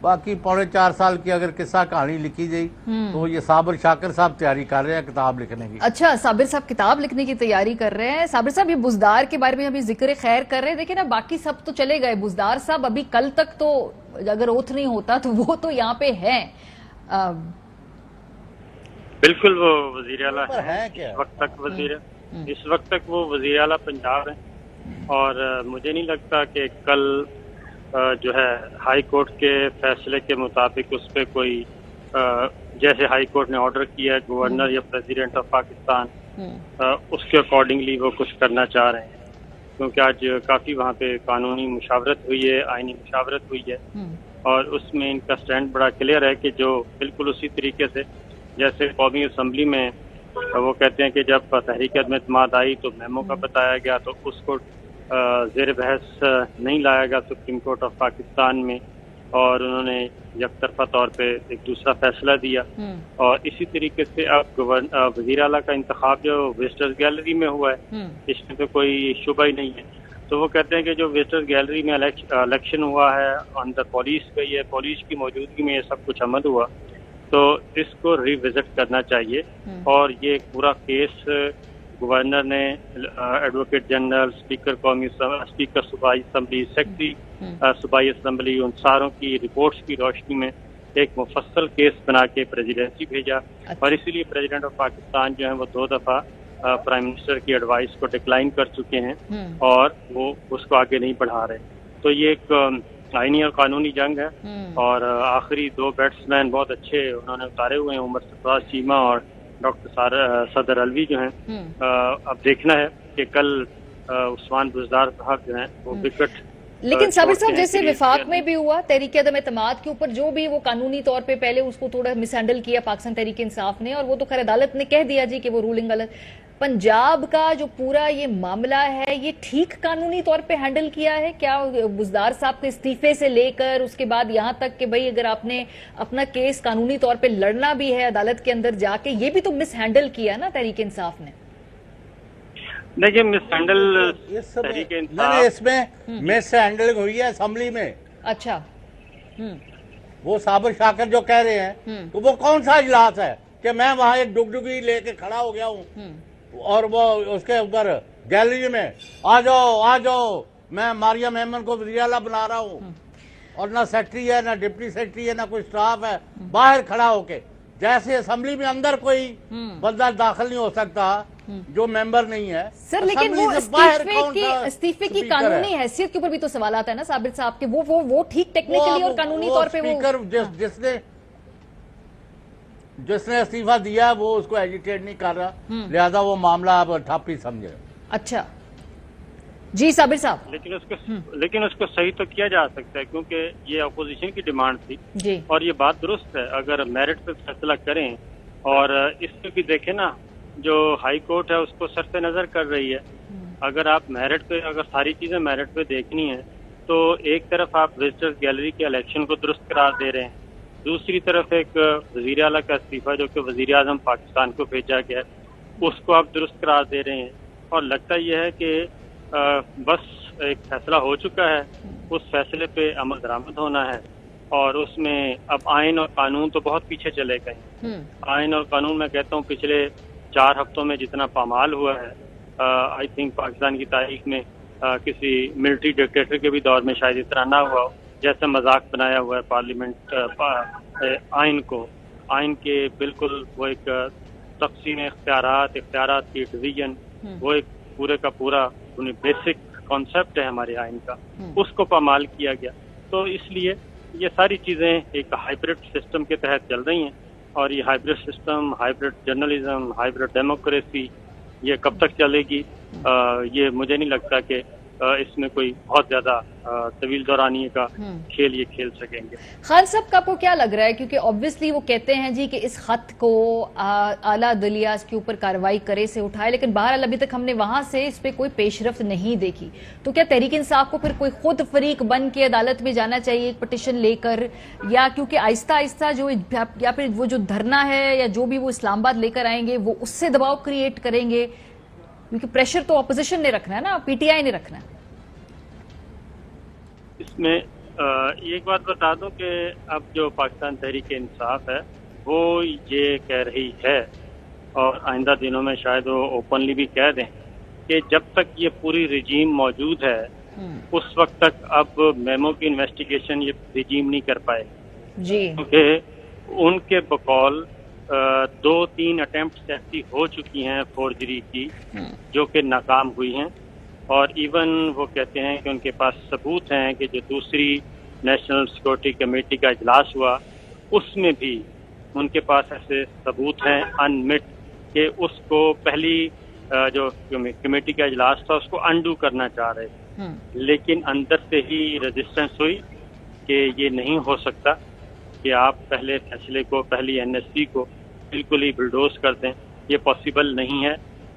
باقی 4.5 سال کی اگر قصہ کہانی لکھی جائے تو یہ صابر شاکر صاحب تیاری کر رہے ہیں کتاب لکھنے کی. اچھا صابر صاحب کتاب لکھنے کی تیاری کر رہے ہیں. صابر صاحب یہ بزدار کے بارے میں ابھی ذکر خیر کر رہے ہیں, دیکھیں نا باقی سب تو چلے گئے, بزدار صاحب ابھی کل تک تو اگر اوتھ نہیں ہوتا تو وہ تو یہاں پہ ہیں. بالکل وہ وزیر اعلیٰ ہے ہیں اس وقت تک وہ وزیر اعلیٰ پنجاب ہیں, اور مجھے نہیں لگتا کہ کل جو ہے ہائی کورٹ کے فیصلے کے مطابق اس پہ کوئی جیسے ہائی کورٹ نے آرڈر کیا ہے گورنر یا پریزیڈنٹ آف پاکستان اس کے اکارڈنگلی وہ کچھ کرنا چاہ رہے ہیں, کیونکہ آج کافی وہاں پہ قانونی مشاورت ہوئی ہے, آئینی مشاورت ہوئی ہے, اور اس میں ان کا سٹینڈ بڑا کلیئر ہے کہ جو بالکل اسی طریقے سے جیسے قومی اسمبلی میں وہ کہتے ہیں کہ جب تحریک عدم اعتماد آئی تو میمو کا بتایا گیا تو اس کو زیر بحث نہیں لایا گیا سپریم کورٹ آف پاکستان میں, اور انہوں نے یک طرفہ طور پہ ایک دوسرا فیصلہ دیا. اور اسی طریقے سے اب وزیر اعلیٰ کا انتخاب جو وزٹرز گیلری میں ہوا ہے اس میں تو کوئی شبہ ہی نہیں ہے. تو وہ کہتے ہیں کہ جو وزٹرز گیلری میں الیکشن ہوا ہے, اندر پولیس گئی ہے, پولیس کی موجودگی میں یہ سب کچھ عمل ہوا, تو اس کو ری وزٹ کرنا چاہیے. اور یہ پورا کیس گورنر نے ایڈوکیٹ جنرل, اسپیکر صوبائی اسمبلی, سیکرٹری صوبائی اسمبلی, ان ساروں کی رپورٹس کی روشنی میں ایک مفصل کیس بنا کے پریزیڈنسی بھیجا, اور اسی لیے پریزیڈنٹ آف پاکستان جو ہیں وہ 2 دفعہ پرائم منسٹر کی ایڈوائس کو ڈکلائن کر چکے ہیں اور وہ اس کو آگے نہیں بڑھا رہے. تو یہ ایک آئینی اور قانونی جنگ ہے, اور آخری 2 بیٹسمین بہت اچھے انہوں نے اتارے ہوئے ہیں, عمر سرفراز چیمہ اور ڈاکٹر صدر الوی جو ہیں. اب دیکھنا ہے کہ کل عثمان بزدار صاحب جو ہیں وہ وکٹ. لیکن صابر صاحب جیسے وفاق میں بھی ہوا تحریک عدم اعتماد کے اوپر جو بھی وہ قانونی طور پہ پہلے اس کو تھوڑا مس ہینڈل کیا پاکستان تحریک انصاف نے, اور وہ تو خیر عدالت نے کہہ دیا جی کہ وہ رولنگ غلط. پنجاب کا جو پورا یہ معاملہ ہے یہ ٹھیک قانونی طور پہ ہینڈل کیا ہے کیا؟ بزدار صاحب کے استعفے سے لے کر اس کے بعد یہاں تک کہ بھئی اگر آپ نے اپنا کیس قانونی طور پہ لڑنا بھی ہے عدالت کے اندر جا کے, یہ بھی تو مس ہینڈل کیا نا تحریک انصاف نے. دیکھیے مس ہینڈل تحریک انصاف اس میں مس ہینڈلنگ ہوئی ہے اسمبلی میں. اچھا وہ صابر شاکر جو کہہ رہے ہیں تو وہ کون سا اجلاس ہے کہ میں وہاں ایک ڈگڈگی لے کے کھڑا ہو گیا ہوں اور وہ اس کے اوپر گیلری میں آ جاؤ میں ماریہ میمن کو وزیر اعلیٰ بنا رہا ہوں, اور نہ سیکرٹری ہے نہ ڈپٹی سیکرٹری ہے نہ کوئی سٹاف ہے, باہر کھڑا ہو کے جیسے اسمبلی میں اندر کوئی بندہ داخل نہیں ہو سکتا جو ممبر نہیں ہے. سر لیکن وہ استعفے کی قانونی حیثیت کے اوپر بھی تو سوالات ہیں نا صابر صاحب کے, وہ ٹھیک ٹیکنیکلی اور قانونی طور پہ وہ جس نے استعفیٰ دیا وہ اس کو ایجیٹیٹ نہیں کر رہا, لہذا وہ معاملہ آپ ٹھپ ہی سمجھے. اچھا جی صابر صاحب. لیکن اس کو صحیح تو کیا جا سکتا ہے کیونکہ یہ اپوزیشن کی ڈیمانڈ تھی جی, اور یہ بات درست ہے. اگر میرٹ پہ فیصلہ کریں, اور اس میں بھی دیکھیں نا جو ہائی کورٹ ہے اس کو سر نظر کر رہی ہے. اگر آپ میرٹ پہ اگر ساری چیزیں میرٹ پہ دیکھنی ہیں تو ایک طرف آپ وزٹرز گیلری کے الیکشن کو درست قرار دے رہے ہیں, دوسری طرف ایک وزیر اعلیٰ کا استعفیٰ جو کہ وزیر اعظم پاکستان کو بھیجا گیا ہے اس کو آپ درست قرار دے رہے ہیں. اور لگتا یہ ہے کہ بس ایک فیصلہ ہو چکا ہے, اس فیصلے پہ عمل درآمد ہونا ہے, اور اس میں اب آئین اور قانون تو بہت پیچھے چلے گئے. آئین اور قانون میں کہتا ہوں پچھلے 4 ہفتوں میں جتنا پامال ہوا ہے آئی تھنک پاکستان کی تاریخ میں کسی ملٹری ڈکٹیٹر کے بھی دور میں شاید اس طرح نہ ہوا ہو, جیسا مذاق بنایا ہوا ہے پارلیمنٹ آئین کے بالکل وہ ایک تقسیم اختیارات کی ڈویژن, وہ ایک پورے کا پورا بیسک کانسیپٹ ہے ہمارے آئین کا, اس کو پامال کیا گیا. تو اس لیے یہ ساری چیزیں ایک ہائیبرڈ سسٹم کے تحت چل رہی ہیں, اور یہ hybrid system, hybrid journalism, hybrid democracy یہ کب تک چلے گی, یہ مجھے نہیں لگتا کہ اس میں کوئی بہت زیادہ طویل دورانیے کا کھیل یہ کھیل سکیں گے. خان صاحب کا آپ کو کیا لگ رہا ہے, کیونکہ obviously وہ کہتے ہیں جی کہ اس خط کو اعلیٰ عدلیہ اس کے اوپر کارروائی کرے سے اٹھائے, لیکن بہرحال ابھی تک ہم نے وہاں سے اس پہ کوئی پیش رفت نہیں دیکھی, تو کیا تحریک انصاف کو پھر کوئی خود فریق بن کے عدالت میں جانا چاہیے ایک پٹیشن لے کر, یا کیونکہ آہستہ آہستہ جو یا پھر وہ جو دھرنا ہے یا جو بھی وہ اسلام آباد لے کر آئیں گے وہ اس سے دباؤ کریٹ کریں گے, کیونکہ پریشر تو اپوزیشن نے رکھنا ہے نا, پی ٹی آئی نے رکھنا ہے. اس میں ایک بات بتا دوں کہ اب جو پاکستان تحریک انصاف ہے وہ یہ کہہ رہی ہے، اور آئندہ دنوں میں شاید وہ اوپنلی بھی کہہ دیں، کہ جب تک یہ پوری رجیم موجود ہے اس وقت تک اب میمو کی انویسٹیگیشن یہ رجیم نہیں کر پائے، جی کیونکہ ان کے بقول 2-3 اٹیمپٹس ایسی ہو چکی ہیں فورجری کی جو کہ ناکام ہوئی ہیں، اور ایون وہ کہتے ہیں کہ ان کے پاس ثبوت ہیں کہ جو دوسری نیشنل سیکورٹی کمیٹی کا اجلاس ہوا اس میں بھی ان کے پاس ایسے ثبوت ہیں انمٹ کہ اس کو پہلی جو کمیٹی کا اجلاس تھا اس کو انڈو کرنا چاہ رہے تھے، لیکن اندر سے ہی ریزسٹنس ہوئی کہ یہ نہیں ہو سکتا کہ آپ پہلے فیصلے کو، پہلی NSC کو بالکل ہی بلڈوز کر دیں، یہ پاسبل نہیں ہے۔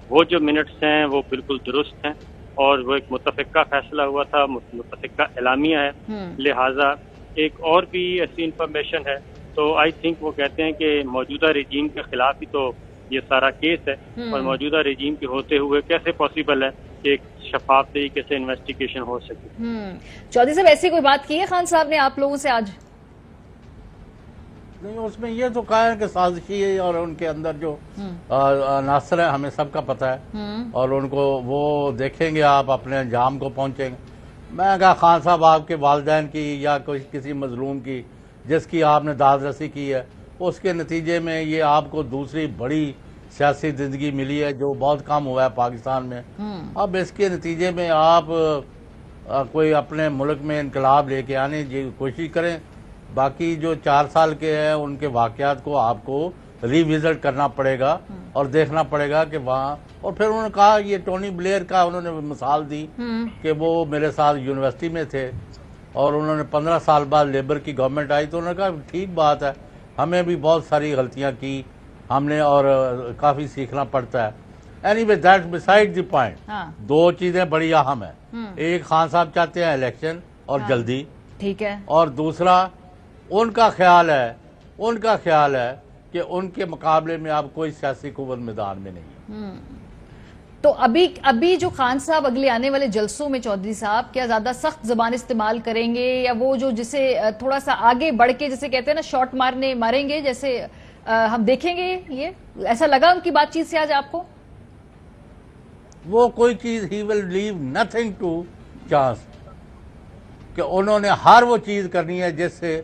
وہ جو منٹس ہیں وہ بالکل درست ہیں، اور وہ ایک متفقہ فیصلہ ہوا تھا، متفقہ اعلامیہ ہے، لہٰذا ایک اور بھی ایسی انفارمیشن ہے، تو آئی تھنک وہ کہتے ہیں کہ موجودہ رجیم کے خلاف ہی تو یہ سارا کیس ہے، اور موجودہ رجیم کے ہوتے ہوئے کیسے پاسبل ہے کہ ایک شفاف طریقے سے انویسٹیگیشن ہو سکے۔ چودھری صاحب ایسی کوئی بات کی ہے خان صاحب نے آپ لوگوں سے آج؟ نہیں، اس میں یہ تو کہا ہے کہ سازشی ہے، اور ان کے اندر جو عناصر ہیں ہمیں سب کا پتہ ہے، اور ان کو وہ دیکھیں گے، آپ اپنے انجام کو پہنچیں گے۔ میں کہا خان صاحب آپ کے والدین کی یا کسی مظلوم کی جس کی آپ نے داد رسی کی ہے، اس کے نتیجے میں یہ آپ کو دوسری بڑی سیاسی زندگی ملی ہے جو بہت کم ہوا ہے پاکستان میں۔ اب اس کے نتیجے میں آپ کوئی اپنے ملک میں انقلاب لے کے آنے کی کوشش کریں، باقی جو 4 سال کے ہیں ان کے واقعات کو آپ کو ری وزٹ کرنا پڑے گا اور دیکھنا پڑے گا کہ وہاں، اور پھر انہوں نے کہا یہ ٹونی بلیئر کا انہوں نے مثال دی کہ وہ میرے ساتھ یونیورسٹی میں تھے اور انہوں نے 15 سال بعد لیبر کی گورنمنٹ آئی، تو انہوں نے کہا ٹھیک بات ہے، ہمیں بھی بہت ساری غلطیاں کی ہم نے اور کافی سیکھنا پڑتا ہے۔ Any way that beside the point, 2 چیزیں بڑی اہم ہیں، ایک خان صاحب چاہتے ہیں الیکشن اور جلدی، ٹھیک ہے، اور دوسرا ان کا خیال ہے کہ ان کے مقابلے میں اب کوئی سیاسی قوت میدان میں نہیں ہے۔ تو ابھی جو خان صاحب اگلے آنے والے جلسوں میں چودھری صاحب کیا زیادہ سخت زبان استعمال کریں گے، یا وہ جو جسے تھوڑا سا آگے بڑھ کے جسے کہتے ہیں نا شاٹ ماریں گے، جیسے ہم دیکھیں گے؟ یہ ایسا لگا ان کی بات چیت سے آج آپ کو؟ وہ کوئی چیز ہی ول لیو نتھنگ ٹو چانس، کہ انہوں نے ہر وہ چیز کرنی ہے جس سے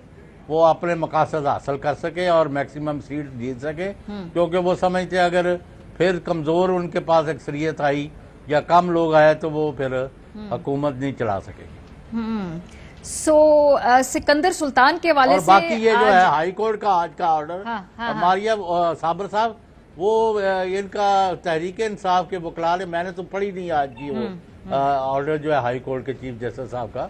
وہ اپنے مقاصد حاصل کر سکے اور میکسیمم سیٹ جیت سکے، کیونکہ وہ سمجھتے ہیں اگر پھر کمزور ان کے پاس اکثریت آئی یا کم لوگ آئے تو وہ پھر حکومت نہیں چلا سکے گی۔ سکندر سلطان کے والے سے، اور باقی یہ جو ہے ہائی کورٹ کا آج کا آرڈر، ماریا صابر صاحب وہ ان کا تحریک انصاف کے وکلاء نے، میں نے تو پڑھی نہیں آج کی وہ آرڈر جو ہے ہائی کورٹ کے چیف جسٹس صاحب کا،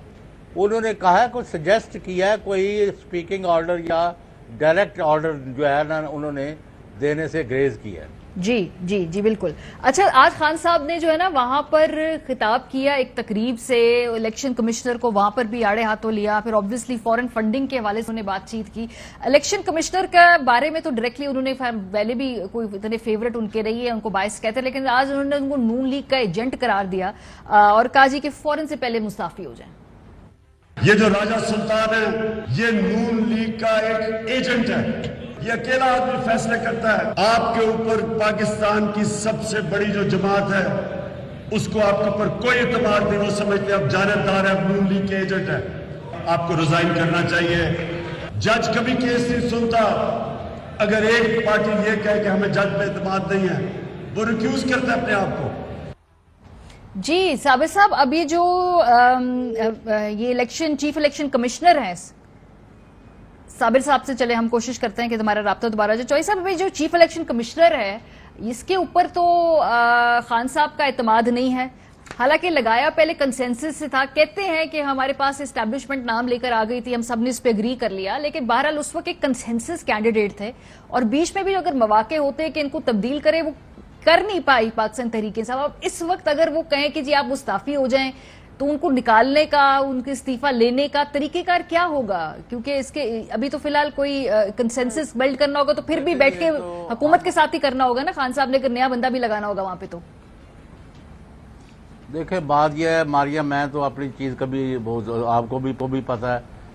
انہوں نے کہا ہے کوئی سجیسٹ کیا ہے کوئی اسپیکنگ آرڈر یا ڈائریکٹ آرڈر جو ہے نا انہوں نے دینے سے گریز کیا ہے۔ جی جی جی بالکل۔ اچھا، آج خان صاحب نے جو ہے نا وہاں پر خطاب کیا ایک تقریب سے، الیکشن کمشنر کو وہاں پر بھی آڑے ہاتھوں لیا، پھر آبویسلی فورن فنڈنگ کے حوالے سے انہوں نے بات چیت کی۔ الیکشن کمشنر کے بارے میں تو ڈائریکٹلی انہوں نے پہلے بھی کوئی اتنے فیورٹ ان کے رہی ہے، ان کو باعث کہتے ہیں، لیکن آج انہوں نے ان کو نون لیگ کا ایجنٹ قرار دیا اور کہا جی کہ فوراً سے پہلے مستعفی ہو جائیں۔ یہ جو راجہ سلطان ہے یہ نون لیگ کا ایک ایجنٹ ہے، یہ اکیلا آدمی فیصلے کرتا ہے۔ آپ کے اوپر پاکستان کی سب سے بڑی جو جماعت ہے اس کو آپ کے اوپر کوئی اعتماد نہیں، وہ سمجھتے اب جانبدار ہے، اب نون لیگ کے ایجنٹ ہے، آپ کو ریزائن کرنا چاہیے۔ جج کبھی کیس نہیں سنتا، اگر ایک پارٹی یہ کہے کہ ہمیں جج پہ اعتماد نہیں ہے وہ ریکیوز کرتا ہے اپنے آپ کو۔ جی صابر صاحب، ابھی جو یہ الیکشن چیف الیکشن کمشنر ہیں، صابر صاحب سے چلے ہم کوشش کرتے ہیں کہ ہمارا رابطہ دوبارہ جو چوہدری صاحب ابھی جو چیف الیکشن کمشنر ہے اس کے اوپر تو خان صاحب کا اعتماد نہیں ہے، حالانکہ لگایا پہلے کنسنسس سے تھا، کہتے ہیں کہ ہمارے پاس اسٹیبلشمنٹ نام لے کر آ گئی تھی، ہم سب نے اس پہ اگری کر لیا، لیکن بہرحال اس وقت ایک کنسنسس کینڈیڈیٹ تھے اور بیچ میں بھی اگر مواقع ہوتے کہ ان کو تبدیل کرے وہ کر نہیں پائی پاکستان تحریک انصاف۔ اب اس وقت اگر وہ کہیں کہ جی آپ مستعفی ہو جائیں تو ان کو نکالنے کا، ان کے استعفیٰ لینے کا طریقہ کار کیا ہوگا؟ کیونکہ اس کے ابھی تو فی الحال کوئی کنسنسس بلڈ کرنا ہوگا تو پھر بھی بیٹھ کے حکومت کے ساتھ ہی کرنا ہوگا نا، خان صاحب نے اگر نیا بندہ بھی لگانا ہوگا وہاں پہ تو۔ دیکھیں بات یہ ہے ماریا، میں تو اپنی چیز کبھی آپ کو بھی پتہ ہے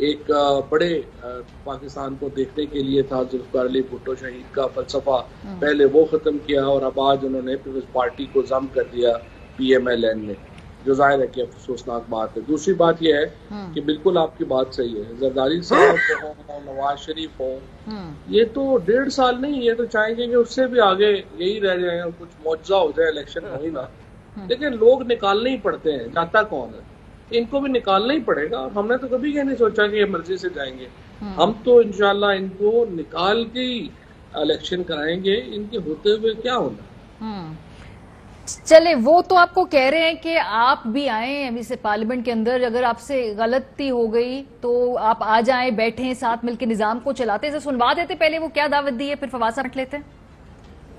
ایک بڑے پاکستان کو دیکھنے کے لیے تھا. ذوالفقار علی بھٹو شہید کا فلسفہ پہلے وہ ختم کیا اور اب آج انہوں نے پیپلز پارٹی کو ضم کر دیا PMLN میں, جو ظاہر ہے کہ افسوسناک بات ہے. دوسری بات یہ ہے کہ بالکل آپ کی بات صحیح ہے, زرداری صاحب ہوں, نواز شریف ہوں, یہ تو 1.5 سال نہیں, یہ تو چاہیں گے کہ اس سے بھی آگے یہی رہ جائیں, کچھ معجزہ ہو جائے, الیکشن ہو ہی نہ. لیکن لوگ نکالنے ہی پڑتے ہیں, جاتا کون ہے, ان کو بھی نکالنا ہی پڑے گا. ہم نے تو کبھی یہ نہیں سوچا کہ یہ مرضی سے جائیں گے. ہم تو انشاءاللہ ان کو نکال کے ہی الیکشن کرائیں گے. ان کے ہوتے ہوئے کیا ہونا. چلے وہ تو آپ کو کہہ رہے ہیں کہ آپ بھی آئیں ابھی سے پارلیمنٹ کے اندر, اگر آپ سے غلطی ہو گئی تو آپ آ جائیں, بیٹھیں, ساتھ مل کے نظام کو چلاتے. سنوا دیتے پہلے وہ کیا دعوت دی ہے, پھر فواد صاحب رکھ لیتے ہیں.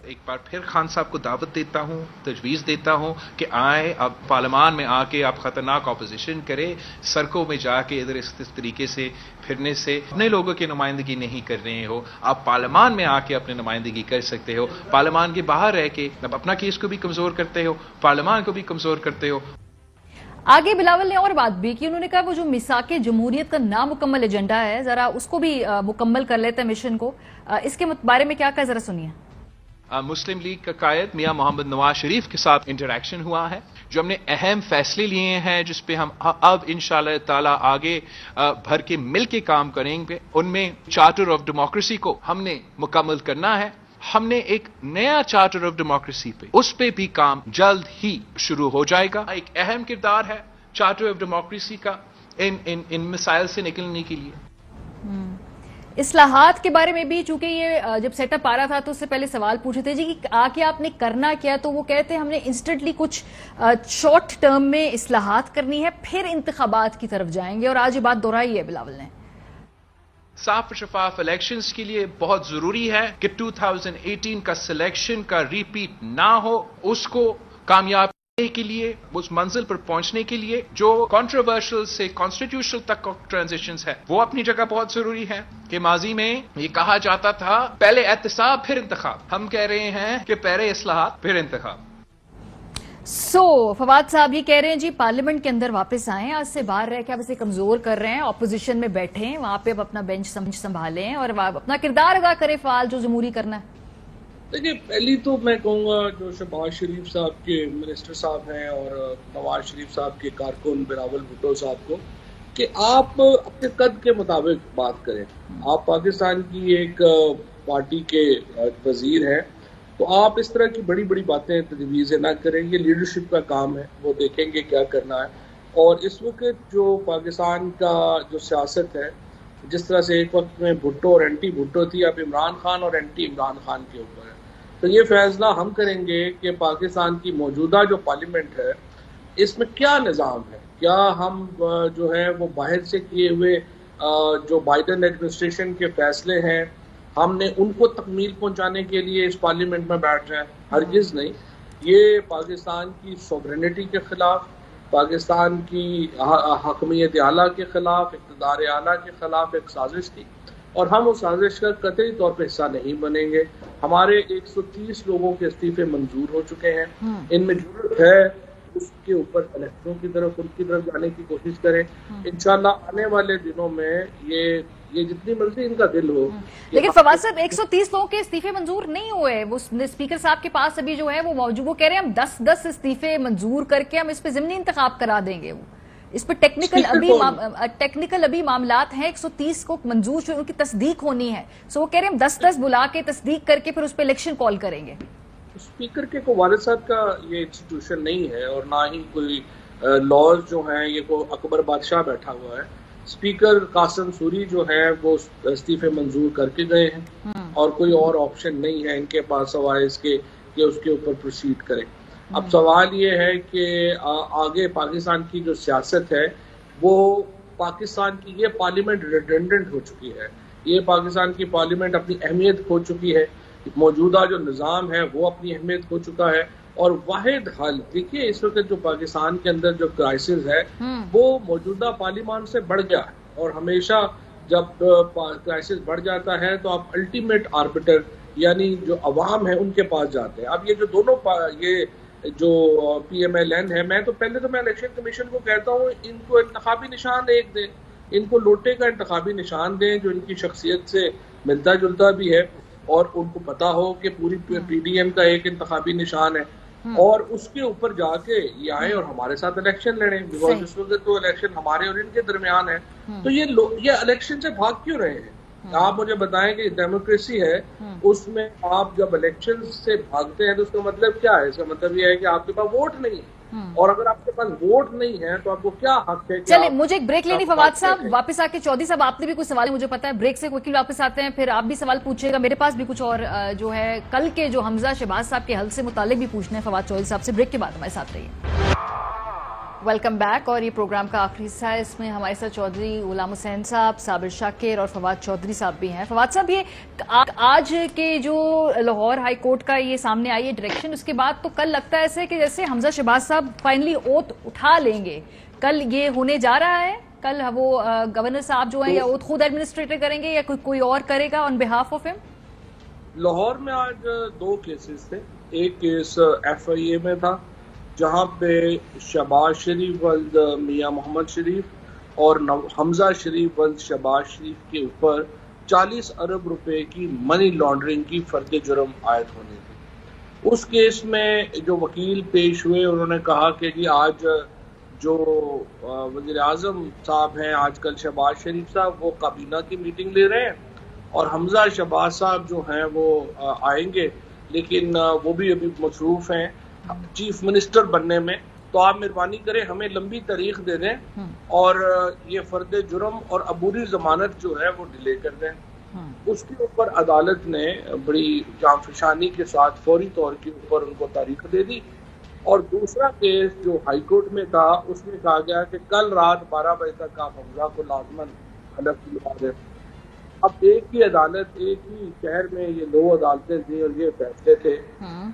ایک بار پھر خان صاحب کو دعوت دیتا ہوں, تجویز دیتا ہوں کہ آئیں, اب پارلیمان میں آ کے آپ خطرناک اپوزیشن کریں. سڑکوں میں جا کے ادھر اس طریقے سے پھرنے سے اپنے لوگوں کی نمائندگی نہیں کر رہے ہو. آپ پارلیمان میں آ کے اپنی نمائندگی کر سکتے ہو. پارلیمان کے باہر رہ کے اب اپنا کیس کو بھی کمزور کرتے ہو, پارلیمان کو بھی کمزور کرتے ہو. آگے بلاول نے اور بات بھی کی. انہوں نے کہا وہ جو میثاق جمہوریت کا نامکمل ایجنڈا ہے, ذرا اس کو بھی مکمل کر لیتے ہیں مشن کو. اس کے بارے میں کیا کہا, ذرا سنیے. مسلم لیگ کا قائد میاں محمد نواز شریف کے ساتھ انٹریکشن ہوا ہے, جو ہم نے اہم فیصلے لیے ہیں جس پہ ہم اب انشاءاللہ تعالی آگے بھر کے مل کے کام کریں گے. ان میں چارٹر آف ڈیموکریسی کو ہم نے مکمل کرنا ہے. ہم نے ایک نیا چارٹر آف ڈیموکریسی پہ, اس پہ بھی کام جلد ہی شروع ہو جائے گا. ایک اہم کردار ہے چارٹر آف ڈیموکریسی کا ان مسائل سے نکلنے کے لیے. اصلاحات کے بارے میں بھی, چونکہ یہ جب سیٹ اپ آ رہا تھا تو اس سے پہلے سوال پوچھے تھے جی کہ آ کے آپ نے کرنا کیا, تو وہ کہتے ہیں ہم نے انسٹنٹلی کچھ شارٹ ٹرم میں اصلاحات کرنی ہے, پھر انتخابات کی طرف جائیں گے. اور آج یہ بات دہرائی ہے بلاول نے. صاف و شفاف الیکشنز کے لیے بہت ضروری ہے کہ 2018 کا سلیکشن کا ریپیٹ نہ ہو. اس کو کامیاب کے لیے, اس منزل پر پہنچنے کے لیے جو کنٹروورشل سے کانسٹیٹیوشنل تک ٹرانزیشنز ہے وہ اپنی جگہ بہت ضروری ہے. کہ ماضی میں یہ کہا جاتا تھا پہلے احتساب پھر انتخاب, ہم کہہ رہے ہیں کہ پہلے اصلاحات پھر انتخاب. فواد صاحب یہ کہہ رہے ہیں جی پارلیمنٹ کے اندر واپس آئیں, آج سے باہر رہ کے آپ اسے کمزور کر رہے ہیں, اپوزیشن میں بیٹھیں, وہاں پہ اپنا بینچ سنبھالیں اور اپنا کردار ادا کریں فعال جو جمہوری کرنا ہے. دیکھیے, پہلی تو میں کہوں گا جو شہباز شریف صاحب کے منسٹر صاحب ہیں اور نواز شریف صاحب کے کارکن بلاول بھٹو صاحب کو, کہ آپ اپنے قد کے مطابق بات کریں. آپ پاکستان کی ایک پارٹی کے وزیر ہیں, تو آپ اس طرح کی بڑی بڑی باتیں تجویزیں نہ کریں. یہ لیڈرشپ کا کام ہے, وہ دیکھیں گے کیا کرنا ہے. اور اس وقت جو پاکستان کا جو سیاست ہے, جس طرح سے ایک وقت میں بھٹو اور اینٹی بھٹو تھی, اب عمران خان اور اینٹی عمران خان کے اوپر ہے. تو یہ فیصلہ ہم کریں گے کہ پاکستان کی موجودہ جو پارلیمنٹ ہے اس میں کیا نظام ہے. کیا ہم جو ہے وہ باہر سے کیے ہوئے جو بائیڈن ایڈمنسٹریشن کے فیصلے ہیں, ہم نے ان کو تکمیل پہنچانے کے لیے اس پارلیمنٹ میں بیٹھ جائیں؟ ہرگز نہیں. یہ پاکستان کی سوورینٹی کے خلاف, پاکستان کی حاکمیت اعلیٰ کے خلاف, اقتدار اعلیٰ کے خلاف ایک سازش تھی, اور ہم اس سازش کا قطعی طور پہ حصہ نہیں بنیں گے. ہمارے 130 لوگوں کے استعفے منظور ہو چکے ہیں. ان میں ضرورت ہے اس کے اوپر الیکشنوں کی طرف, ان کی طرف جانے کی کوشش کریں. انشاءاللہ آنے والے دنوں میں یہ جتنی مرضی ان کا دل ہو. لیکن فواد صاحب 130 لوگوں کے استعفے منظور نہیں ہوئے. وہ اسپیکر صاحب کے پاس ابھی جو ہے وہ موجود, وہ کہہ رہے ہیں ہم 10 استعفے منظور کر کے ہم اس پہ ضمنی انتخاب کرا دیں گے. وہ اس پہ ٹیکنیکل ابھی معاملات ہیں. 130 کو منظور ان کی تصدیق ہونی ہے. سو وہ کہہ رہے ہیں ہم 10 بلا کے تصدیق کر کے پھر اس پہ الیکشن کال کریں گے. اسپیکر کے کو والد صاحب کا یہ انسٹیٹیوشن نہیں ہے, اور نہ ہی کوئی لاز جو ہیں یہ کو اکبر بادشاہ بیٹھا ہوا ہے. اسپیکر قاسم سوری جو ہے وہ استعفے منظور کر کے گئے ہیں, اور کوئی اور آپشن نہیں ہے ان کے پاس سوائے اس کے کہ اس کے اوپر پروسیڈ کریں. اب سوال یہ ہے کہ آگے پاکستان کی جو سیاست ہے وہ پاکستان کی یہ پارلیمنٹ ریڈنڈنٹ ہو چکی ہے. یہ پاکستان کی پارلیمنٹ اپنی اہمیت کھو چکی ہے. موجودہ جو نظام ہے وہ اپنی اہمیت کھو چکا ہے. اور واحد حل دیکھیے, اس وقت جو پاکستان کے اندر جو کرائسس ہے وہ موجودہ پارلیمان سے بڑھ گیا ہے, اور ہمیشہ جب کرائسس بڑھ جاتا ہے تو آپ الٹیمیٹ آربیٹر یعنی جو عوام ہے ان کے پاس جاتے ہیں. اب یہ جو دونوں یہ جو PMLN ہے, میں الیکشن کمیشن کو کہتا ہوں ان کو انتخابی نشان ایک دیں. ان کو لوٹے کا انتخابی نشان دیں جو ان کی شخصیت سے ملتا جلتا بھی ہے اور ان کو پتا ہو کہ پوری پی ڈی ایم کا ایک انتخابی نشان ہے، اور اس کے اوپر جا کے یہ آئیں اور ہمارے ساتھ الیکشن لڑیں، بیکاز اس وقت تو الیکشن ہمارے اور ان کے درمیان ہے. تو یہ الیکشن سے بھاگ کیوں رہے ہیں؟ آپ مجھے بتائیں کہ ڈیموکریسی ہے، اس میں آپ جب الیکشن سے بھاگتے ہیں تو اس کا مطلب کیا ہے؟ اس کا مطلب یہ ہے کہ آپ کے پاس ووٹ نہیں ہے، اور اگر آپ کے پاس ووٹ نہیں ہے تو آپ کو کیا حق ہے؟ چلے مجھے ایک بریک لینی فواد صاحب، واپس آ کے چودھری صاحب آپ نے بھی کچھ سوال مجھے پتا ہے، بریک سے کوئی واپس آتے ہیں پھر آپ بھی سوال پوچھے گا، میرے پاس بھی کچھ اور جو ہے کل کے جو حمزہ شہباز صاحب کے حل سے متعلق بھی پوچھنا ہے فواد چودھری صاحب سے. بریک کے بعد ہمارے ساتھ رہیے. Welcome back. اور یہ پروگرام کا آخری حصہ ہے، اس میں ہمارے ساتھ چودھری غلام حسین صاحب، صابر شاکر اور فواد چودھری صاحب بھی ہیں. فواد صاحب، یہ آج کے جو لاہور ہائی کورٹ کا یہ سامنے آئی ہے ڈائریکشن، اس کے بعد تو کل لگتا ہے ایسے کہ جیسے حمزہ شہباز صاحب فائنلی اوتھ اٹھا لیں گے. کل یہ ہونے جا رہا ہے، کل وہ گورنر صاحب جو ہیں یا اوتھ خود ایڈمنسٹریٹر کریں گے یا کوئی اور کرے گا آن بہاف آف ہم؟ لاہور میں آج 2 کیسز تھے. ایک کیس ایف آئی اے میں تھا جہاں پہ شہباز شریف ولد میاں محمد شریف اور حمزہ شریف ولد شہباز شریف کے اوپر 40 ارب روپے کی منی لانڈرنگ کی فرد جرم عائد ہونے تھی. اس کیس میں جو وکیل پیش ہوئے انہوں نے کہا کہ جی آج جو وزیر اعظم صاحب ہیں آج کل شہباز شریف صاحب وہ کابینہ کی میٹنگ لے رہے ہیں اور حمزہ شہباز صاحب جو ہیں وہ آئیں گے، لیکن وہ بھی ابھی مصروف ہیں چیف منسٹر بننے میں، تو آپ مہربانی کریں ہمیں لمبی تاریخ دے دیں اور یہ فرد جرم اور عبوری ضمانت جو ہے وہ ڈیلے کر دیں. اس کے اوپر عدالت نے بڑی جانفشانی کے ساتھ فوری طور کے اوپر ان کو تاریخ دے دی. اور دوسرا کیس جو ہائی کورٹ میں تھا اس میں کہا گیا کہ کل رات 12 بجے تک آپ حمزہ کو لازماً حلف دلوا دیں. اب ایک ہی عدالت ایک ہی شہر میں یہ 2 عدالتیں تھیں اور یہ فیصلے تھے.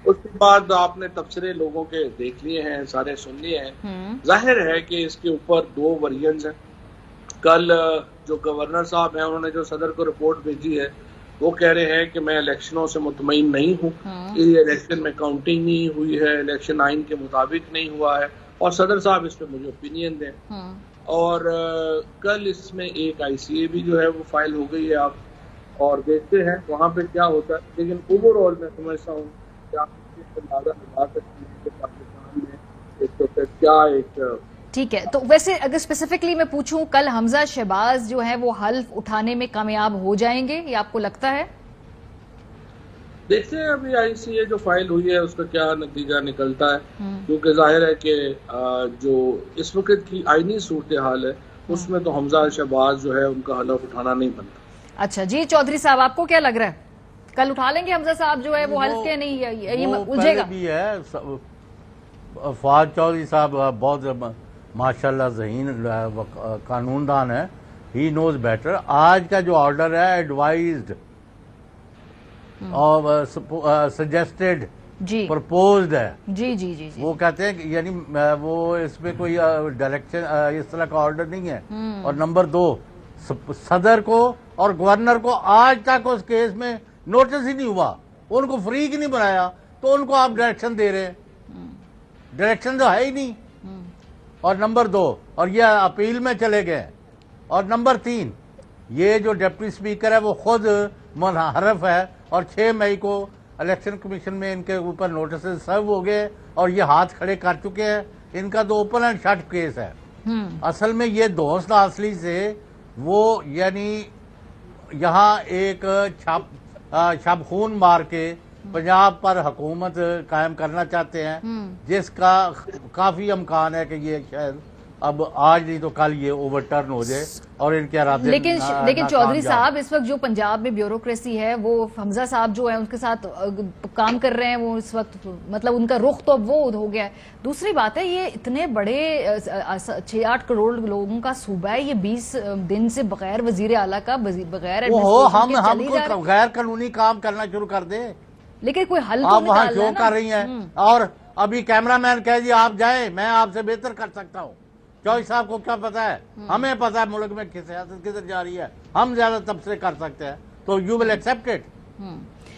اس کے بعد آپ نے تبصرے لوگوں کے دیکھ لیے ہیں، سارے سن لیے ہیں. ظاہر ہے کہ اس کے اوپر 2 ورژنز ہیں. کل جو گورنر صاحب ہیں انہوں نے جو صدر کو رپورٹ بھیجی ہے وہ کہہ رہے ہیں کہ میں الیکشنوں سے مطمئن نہیں ہوں، یہ الیکشن میں کاؤنٹنگ نہیں ہوئی ہے، الیکشن آئین کے مطابق نہیں ہوا ہے، اور صدر صاحب اس پہ مجھے اوپینین دیں. اور کل اس میں ایک آئی سی اے بھی جو ہے وہ فائل ہو گئی ہے آپ، اور دیکھتے ہیں وہاں پہ کیا ہوتا ہے. لیکن اوور آل میں سمجھتا ہوں کہ آپ اندازہ لگا سکتے ہیں کہ پاکستان میں ایک تو کیا ایک ٹھیک ہے. تو ویسے اگر اسپیسیفکلی میں پوچھوں کل حمزہ شہباز جو ہے وہ حلف اٹھانے میں کامیاب ہو جائیں گے، یہ آپ کو لگتا ہے؟ دیکھتے ہیں ابھی آئی سی اے جو فائل ہوئی ہے اس کا کیا نتیجہ نکلتا ہے، کیونکہ ظاہر ہے کہ جو اس وقت کی آئینی صورتحال ہے اس میں تو حمزہ شہباز جو ہے ان کا حلف اٹھانا نہیں بنتا. اچھا جی چودھری صاحب، آپ کو کیا لگ رہا ہے کل اٹھا لیں گے حمزہ صاحب جو ہے وہ حلف کے نہیں یہ الجھے گا؟ بھی ہے فواد چودھری صاحب بہت ماشاءاللہ ذہین قانون دان ہے، ہی نوز بیٹر. آج کا جو آرڈر ہے ایڈوائزڈ اور سجیسٹڈ پرپوزڈ ہے. جی جی جی وہ کہتے ہیں کہ یعنی وہ اس میں کوئی ڈائریکشن اس طرح کا آرڈر نہیں ہے. اور نمبر 2 صدر کو اور گورنر کو آج تک اس کیس میں نوٹس ہی نہیں ہوا، ان کو فریق نہیں بنایا، تو ان کو آپ ڈائریکشن دے رہے ہیں. ڈائریکشن تو ہے ہی نہیں. اور نمبر 2 اور یہ اپیل میں چلے گئے. اور نمبر 3 یہ جو ڈپٹی اسپیکر ہے وہ خود منحرف ہے، اور 6 مئی کو الیکشن کمیشن میں ان کے اوپر نوٹسز سرو ہو گئے اور یہ ہاتھ کھڑے کر چکے ہیں. ان کا تو اوپن اینڈ شٹ کیس ہے. اصل میں یہ دوست اصلی سے وہ یعنی یہاں ایک شب خون مار کے پنجاب پر حکومت قائم کرنا چاہتے ہیں، جس کا کافی امکان ہے کہ یہ شاید اب آج نہیں تو کل یہ اوور ٹرن ہو جائے اور ان کے ارادے. لیکن چودھری صاحب اس وقت جو پنجاب میں بیوروکریسی ہے وہ حمزہ صاحب جو ہے ان کے ساتھ کام کر رہے ہیں، وہ اس وقت مطلب ان کا رخ تو اب وہ ہو گیا ہے. دوسری بات ہے یہ اتنے بڑے 6-8 کروڑ لوگوں کا صوبہ ہے، یہ 20 دن سے بغیر وزیر اعلیٰ کا بغیر ہم غیر قانونی کام کرنا شروع کر دیں. لیکن کوئی حل آپ وہاں کیوں کر رہی ہیں؟ اور ابھی کیمرہ مین کہہ جی آپ جائیں، میں آپ سے بہتر کر سکتا ہوں. چوہدری صاحب کو کیا پتا ہے؟ ہمیں پتا ہے ملک میں سیاست کدھر جا رہی ہے، ہم زیادہ تبصرے کر سکتے ہیں، تو you will accept it.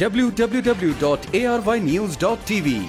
www.arYnews.tv।